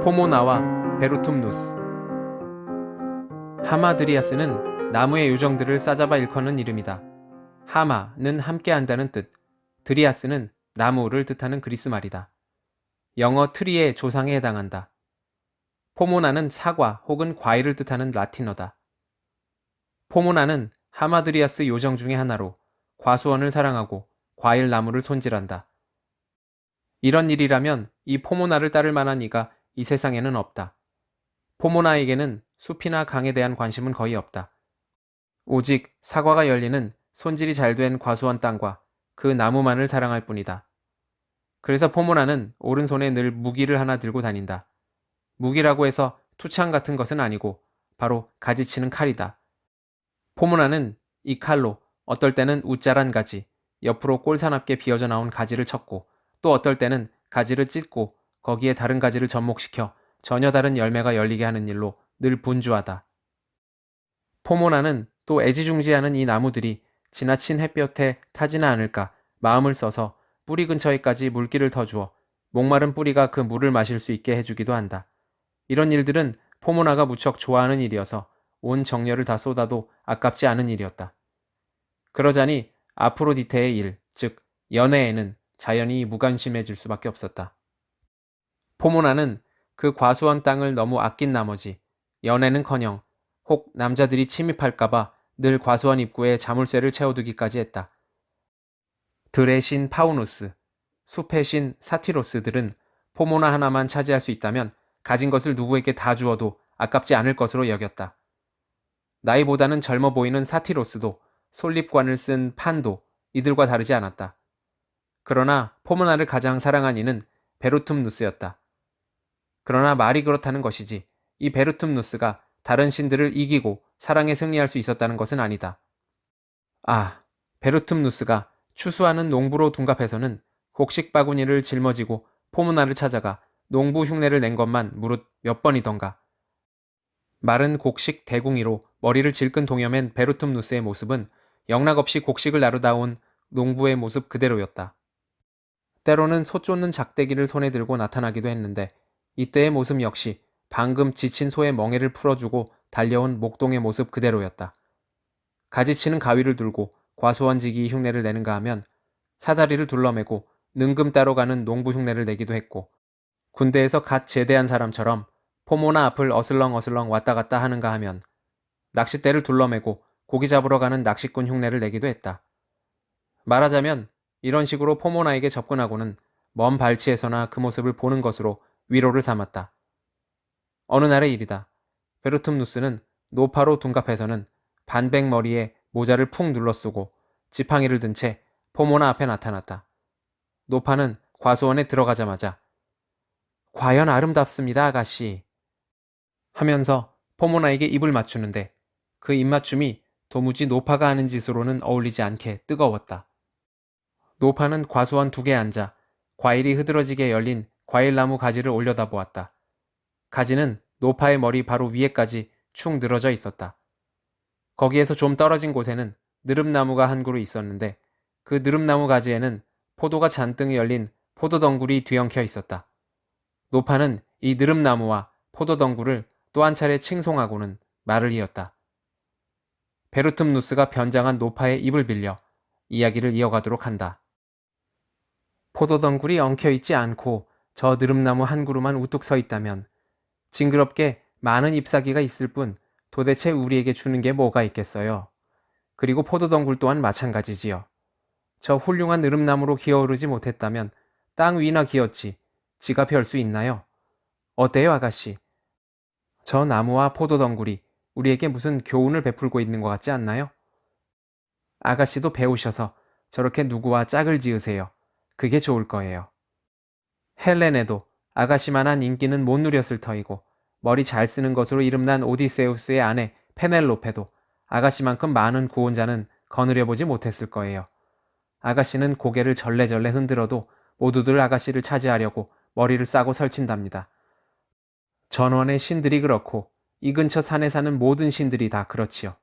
포모나와 베루툼누스. 하마드리아스는 나무의 요정들을 싸잡아 일컫는 이름이다. 하마는 함께한다는 뜻, 드리아스는 나무를 뜻하는 그리스 말이다. 영어 트리의 조상에 해당한다. 포모나는 사과 혹은 과일을 뜻하는 라틴어다. 포모나는 하마드리아스 요정 중의 하나로 과수원을 사랑하고 과일 나무를 손질한다. 이런 일이라면 이 포모나를 따를 만한 이가 이 세상에는 없다. 포모나에게는 숲이나 강에 대한 관심은 거의 없다. 오직 사과가 열리는 손질이 잘 된 과수원 땅과 그 나무만을 사랑할 뿐이다. 그래서 포모나는 오른손에 늘 무기를 하나 들고 다닌다. 무기라고 해서 투창 같은 것은 아니고 바로 가지치는 칼이다. 포모나는 이 칼로 어떨 때는 웃자란 가지, 옆으로 꼴사납게 비어져 나온 가지를 쳤고, 또 어떨 때는 가지를 찢고 거기에 다른 가지를 접목시켜 전혀 다른 열매가 열리게 하는 일로 늘 분주하다. 포모나는 또 애지중지하는 이 나무들이 지나친 햇볕에 타지는 않을까 마음을 써서 뿌리 근처에까지 물기를 터주어 목마른 뿌리가 그 물을 마실 수 있게 해주기도 한다. 이런 일들은 포모나가 무척 좋아하는 일이어서 온 정열을 다 쏟아도 아깝지 않은 일이었다. 그러자니 아프로디테의 일, 즉 연애에는 자연히 무관심해질 수밖에 없었다. 포모나는 그 과수원 땅을 너무 아낀 나머지 연애는커녕 혹 남자들이 침입할까봐 늘 과수원 입구에 자물쇠를 채워두기까지 했다. 들의 신 파우누스, 숲의 신 사티로스들은 포모나 하나만 차지할 수 있다면 가진 것을 누구에게 다 주어도 아깝지 않을 것으로 여겼다. 나이보다는 젊어 보이는 사티로스도 솔잎관을 쓴 판도 이들과 다르지 않았다. 그러나 포모나를 가장 사랑한 이는 베루툼누스였다. 그러나 말이 그렇다는 것이지 이 베루툼누스가 다른 신들을 이기고 사랑에 승리할 수 있었다는 것은 아니다. 아, 베루툼누스가 추수하는 농부로 둔갑해서는 곡식 바구니를 짊어지고 포모나를 찾아가 농부 흉내를 낸 것만 무릇 몇 번이던가. 마른 곡식 대궁이로 머리를 질끈 동여맨 베루툼누스의 모습은 영락없이 곡식을 나르다 온 농부의 모습 그대로였다. 때로는 소 쫓는 작대기를 손에 들고 나타나기도 했는데 이때의 모습 역시 방금 지친 소의 멍에를 풀어주고 달려온 목동의 모습 그대로였다. 가지치는 가위를 들고 과수원지기 흉내를 내는가 하면 사다리를 둘러매고 능금 따러 가는 농부 흉내를 내기도 했고, 군대에서 갓 제대한 사람처럼 포모나 앞을 어슬렁어슬렁 왔다 갔다 하는가 하면 낚싯대를 둘러매고 고기 잡으러 가는 낚시꾼 흉내를 내기도 했다. 말하자면 이런 식으로 포모나에게 접근하고는 먼 발치에서나 그 모습을 보는 것으로 위로를 삼았다. 어느 날의 일이다. 베루툼누스는 노파로 둔갑해서는 반백머리에 모자를 푹 눌러쓰고 지팡이를 든 채 포모나 앞에 나타났다. 노파는 과수원에 들어가자마자 과연 아름답습니다, 아가씨 하면서 포모나에게 입을 맞추는데 그 입맞춤이 도무지 노파가 하는 짓으로는 어울리지 않게 뜨거웠다. 노파는 과수원 두개에 앉아 과일이 흐드러지게 열린 과일나무 가지를 올려다보았다. 가지는 노파의 머리 바로 위에까지 축 늘어져 있었다. 거기에서 좀 떨어진 곳에는 느릅나무가 한 그루 있었는데 그 느릅나무 가지에는 포도가 잔뜩 열린 포도덩굴이 뒤엉켜 있었다. 노파는 이 느릅나무와 포도덩굴을 또 한 차례 칭송하고는 말을 이었다. 베루툼누스가 변장한 노파의 입을 빌려 이야기를 이어가도록 한다. 포도덩굴이 엉켜있지 않고 저 느릅나무 한 그루만 우뚝 서 있다면 징그럽게 많은 잎사귀가 있을 뿐 도대체 우리에게 주는 게 뭐가 있겠어요. 그리고 포도덩굴 또한 마찬가지지요. 저 훌륭한 느릅나무로 기어오르지 못했다면 땅 위나 기었지 지가 별 수 있나요? 어때요, 아가씨? 저 나무와 포도덩굴이 우리에게 무슨 교훈을 베풀고 있는 것 같지 않나요? 아가씨도 배우셔서 저렇게 누구와 짝을 지으세요. 그게 좋을 거예요. 헬레네도 아가씨만한 인기는 못 누렸을 터이고 머리 잘 쓰는 것으로 이름난 오디세우스의 아내 페넬로페도 아가씨만큼 많은 구원자는 거느려보지 못했을 거예요. 아가씨는 고개를 절레절레 흔들어도 모두들 아가씨를 차지하려고 머리를 싸고 설친답니다. 전원의 신들이 그렇고 이 근처 산에 사는 모든 신들이 다 그렇지요.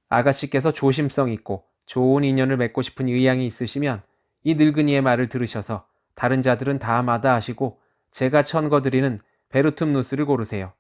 아가씨께서 조심성 있고 좋은 인연을 맺고 싶은 의향이 있으시면 이 늙은이의 말을 들으셔서 다른 자들은 다 마다하시고 제가 천거드리는 베르툼누스를 고르세요.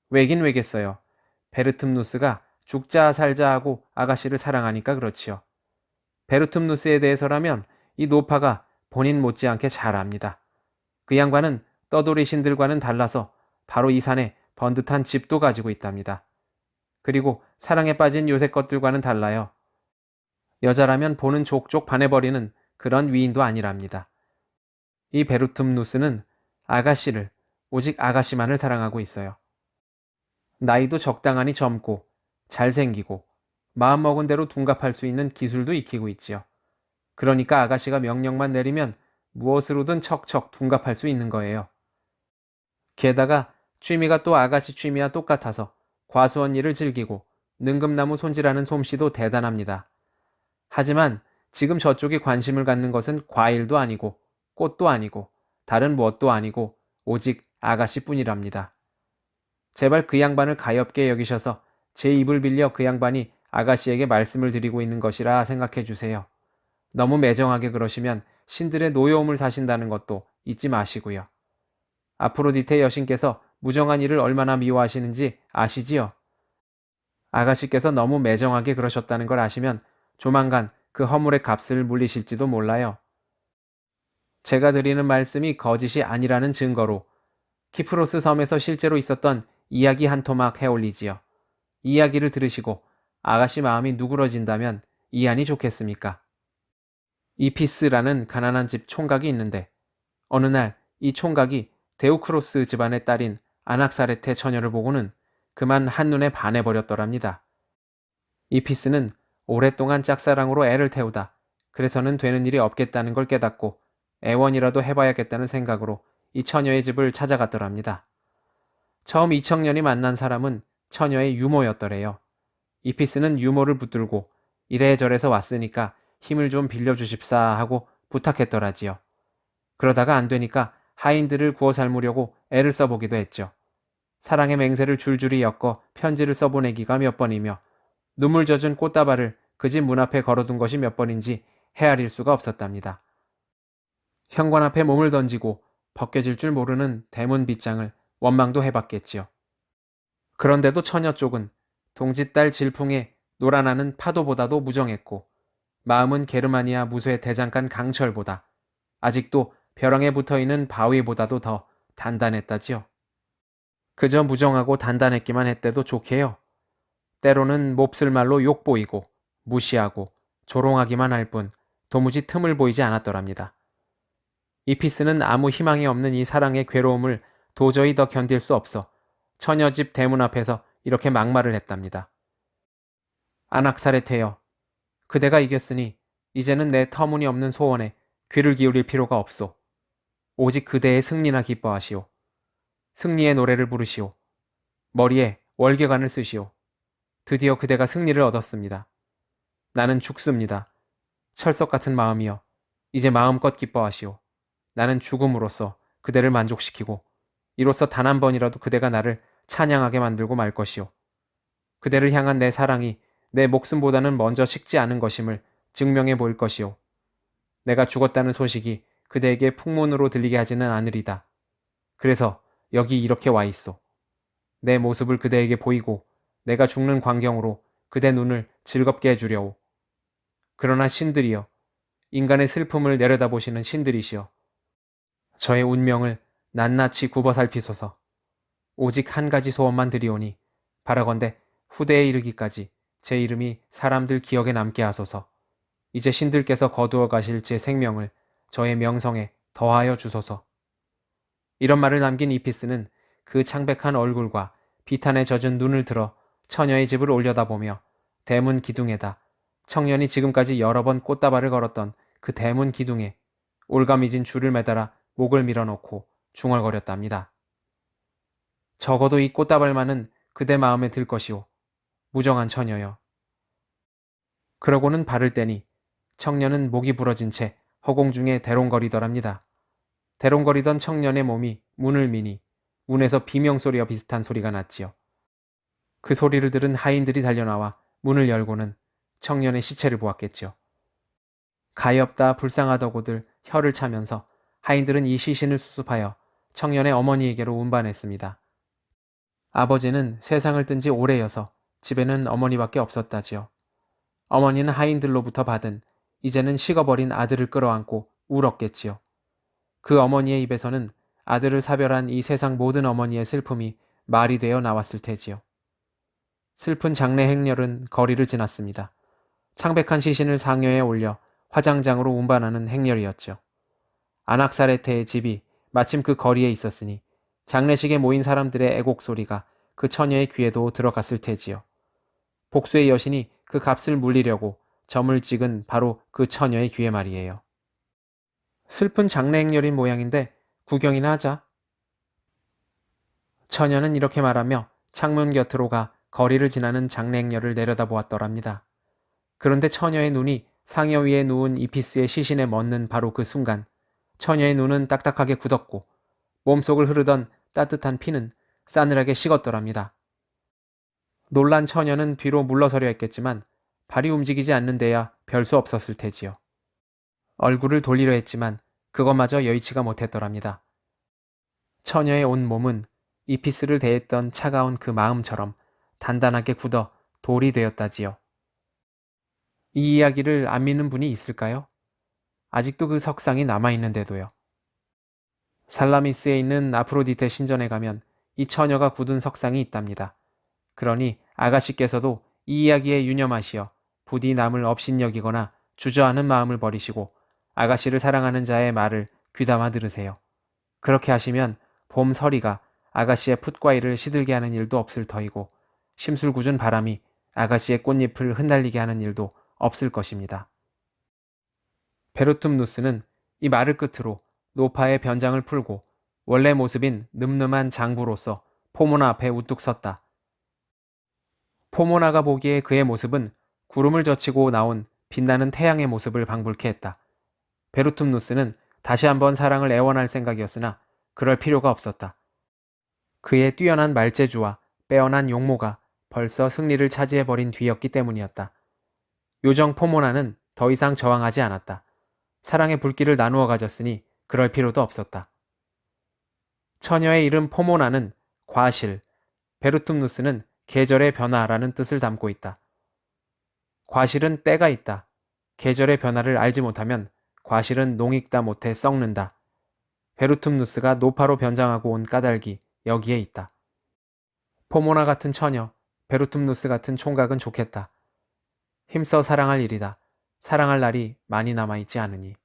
왜긴 왜겠어요. 베르툼누스가 죽자 살자 하고 아가씨를 사랑하니까 그렇지요. 베르툼누스에 대해서라면 이 노파가 본인 못지않게 잘 압니다. 그 양반은 떠돌이 신들과는 달라서 바로 이 산에 번듯한 집도 가지고 있답니다. 그리고 사랑에 빠진 요새 것들과는 달라요. 여자라면 보는 족족 반해버리는 그런 위인도 아니랍니다. 이 베르툼누스는 아가씨를, 오직 아가씨만을 사랑하고 있어요. 나이도 적당하니 젊고 잘생기고 마음먹은 대로 둔갑할 수 있는 기술도 익히고 있지요. 그러니까 아가씨가 명령만 내리면 무엇으로든 척척 둔갑할 수 있는 거예요. 게다가 취미가 또 아가씨 취미와 똑같아서 과수원 일을 즐기고 능금나무 손질하는 솜씨도 대단합니다. 하지만 지금 저쪽이 관심을 갖는 것은 과일도 아니고 꽃도 아니고 다른 무엇도 아니고 오직 아가씨뿐이랍니다. 제발 그 양반을 가엾게 여기셔서 제 입을 빌려 그 양반이 아가씨에게 말씀을 드리고 있는 것이라 생각해 주세요. 너무 매정하게 그러시면 신들의 노여움을 사신다는 것도 잊지 마시고요. 아프로디테 여신께서 무정한 일을 얼마나 미워하시는지 아시지요? 아가씨께서 너무 매정하게 그러셨다는 걸 아시면 조만간 그 허물의 값을 물리실지도 몰라요. 제가 드리는 말씀이 거짓이 아니라는 증거로 키프로스 섬에서 실제로 있었던 이야기 한 토막 해올리지요. 이야기를 들으시고 아가씨 마음이 누그러진다면 이안이 좋겠습니까? 이피스라는 가난한 집 총각이 있는데 어느 날 이 총각이 데우크로스 집안의 딸인 아낙사레테 처녀를 보고는 그만 한눈에 반해버렸더랍니다. 이피스는 오랫동안 짝사랑으로 애를 태우다 그래서는 되는 일이 없겠다는 걸 깨닫고 애원이라도 해봐야겠다는 생각으로 이 처녀의 집을 찾아갔더랍니다. 처음 이 청년이 만난 사람은 처녀의 유모였더래요. 이피스는 유모를 붙들고 이래저래서 왔으니까 힘을 좀 빌려주십사 하고 부탁했더라지요. 그러다가 안 되니까 하인들을 구워 삶으려고 애를 써보기도 했죠. 사랑의 맹세를 줄줄이 엮어 편지를 써보내기가 몇 번이며 눈물 젖은 꽃다발을 그 집 문 앞에 걸어둔 것이 몇 번인지 헤아릴 수가 없었답니다. 현관 앞에 몸을 던지고 벗겨질 줄 모르는 대문 빗장을 원망도 해봤겠지요. 그런데도 처녀 쪽은 동짓딸 질풍에 놀아나는 파도보다도 무정했고 마음은 게르마니아 무쇠 대장간 강철보다 아직도 벼랑에 붙어있는 바위보다도 더 단단했다지요. 그저 무정하고 단단했기만 했대도 좋게요. 때로는 몹쓸 말로 욕보이고 무시하고 조롱하기만 할 뿐 도무지 틈을 보이지 않았더랍니다. 이피스는 아무 희망이 없는 이 사랑의 괴로움을 도저히 더 견딜 수 없어 처녀 집 대문 앞에서 이렇게 막말을 했답니다. 아낙사레테여, 그대가 이겼으니 이제는 내 터무니없는 소원에 귀를 기울일 필요가 없소. 오직 그대의 승리나 기뻐하시오. 승리의 노래를 부르시오. 머리에 월계관을 쓰시오. 드디어 그대가 승리를 얻었습니다. 나는 죽습니다. 철석 같은 마음이여, 이제 마음껏 기뻐하시오. 나는 죽음으로써 그대를 만족시키고 이로써 단 한 번이라도 그대가 나를 찬양하게 만들고 말 것이오. 그대를 향한 내 사랑이 내 목숨보다는 먼저 식지 않은 것임을 증명해 보일 것이오. 내가 죽었다는 소식이 그대에게 풍문으로 들리게 하지는 않으리다. 그래서 여기 이렇게 와 있소. 내 모습을 그대에게 보이고 내가 죽는 광경으로 그대 눈을 즐겁게 해주려오. 그러나 신들이여, 인간의 슬픔을 내려다보시는 신들이시여, 저의 운명을 낱낱이 굽어 살피소서. 오직 한 가지 소원만 드리오니 바라건대 후대에 이르기까지 제 이름이 사람들 기억에 남게 하소서. 이제 신들께서 거두어 가실 제 생명을 저의 명성에 더하여 주소서. 이런 말을 남긴 이피스는 그 창백한 얼굴과 비탄에 젖은 눈을 들어 처녀의 집을 올려다보며 대문 기둥에다 청년이 지금까지 여러 번 꽃다발을 걸었던 그 대문 기둥에 올가미진 줄을 매달아 목을 밀어넣고 중얼거렸답니다. 적어도 이 꽃다발만은 그대 마음에 들 것이오. 무정한 처녀여. 그러고는 발을 떼니 청년은 목이 부러진 채 허공 중에 대롱거리더랍니다. 대롱거리던 청년의 몸이 문을 미니 문에서 비명소리와 비슷한 소리가 났지요. 그 소리를 들은 하인들이 달려나와 문을 열고는 청년의 시체를 보았겠지요. 가엾다 불쌍하다고들 혀를 차면서 하인들은 이 시신을 수습하여 청년의 어머니에게로 운반했습니다. 아버지는 세상을 뜬 지 오래여서 집에는 어머니밖에 없었다지요. 어머니는 하인들로부터 받은 이제는 식어버린 아들을 끌어안고 울었겠지요. 그 어머니의 입에서는 아들을 사별한 이 세상 모든 어머니의 슬픔이 말이 되어 나왔을 테지요. 슬픈 장례 행렬은 거리를 지났습니다. 창백한 시신을 상여에 올려 화장장으로 운반하는 행렬이었죠. 아낙사레테의 집이 마침 그 거리에 있었으니 장례식에 모인 사람들의 애곡 소리가 그 처녀의 귀에도 들어갔을 테지요. 복수의 여신이 그 값을 물리려고 점을 찍은 바로 그 처녀의 귀에 말이에요. 슬픈 장례 행렬인 모양인데 구경이나 하자. 처녀는 이렇게 말하며 창문 곁으로 가 거리를 지나는 장례 행렬을 내려다보았더랍니다. 그런데 처녀의 눈이 상여 위에 누운 이피스의 시신에 멎는 바로 그 순간 처녀의 눈은 딱딱하게 굳었고 몸속을 흐르던 따뜻한 피는 싸늘하게 식었더랍니다. 놀란 처녀는 뒤로 물러서려 했겠지만 발이 움직이지 않는 데야 별 수 없었을 테지요. 얼굴을 돌리려 했지만 그것마저 여의치가 못했더랍니다. 처녀의 온 몸은 이피스를 대했던 차가운 그 마음처럼 단단하게 굳어 돌이 되었다지요. 이 이야기를 안 믿는 분이 있을까요? 아직도 그 석상이 남아있는데도요. 살라미스에 있는 아프로디테 신전에 가면 이 처녀가 굳은 석상이 있답니다. 그러니 아가씨께서도 이 이야기에 유념하시어 부디 남을 업신여기거나 주저하는 마음을 버리시고 아가씨를 사랑하는 자의 말을 귀담아 들으세요. 그렇게 하시면 봄 서리가 아가씨의 풋과일을 시들게 하는 일도 없을 터이고 심술궂은 바람이 아가씨의 꽃잎을 흩날리게 하는 일도 없을 것입니다. 베르툼누스는 이 말을 끝으로 노파의 변장을 풀고 원래 모습인 늠름한 장부로서 포모나 앞에 우뚝 섰다. 포모나가 보기에 그의 모습은 구름을 젖히고 나온 빛나는 태양의 모습을 방불케 했다. 베르툼누스는 다시 한번 사랑을 애원할 생각이었으나 그럴 필요가 없었다. 그의 뛰어난 말재주와 빼어난 용모가 벌써 승리를 차지해버린 뒤였기 때문이었다. 요정 포모나는 더 이상 저항하지 않았다. 사랑의 불길을 나누어 가졌으니 그럴 필요도 없었다. 처녀의 이름 포모나는 과실, 베르툼누스는 계절의 변화라는 뜻을 담고 있다. 과실은 때가 있다. 계절의 변화를 알지 못하면 과실은 농익다 못해 썩는다. 베르툼누스가 노파로 변장하고 온 까닭이 여기에 있다. 포모나 같은 처녀, 베르툼누스 같은 총각은 좋겠다. 힘써 사랑할 일이다. 사랑할 날이 많이 남아있지 않으니.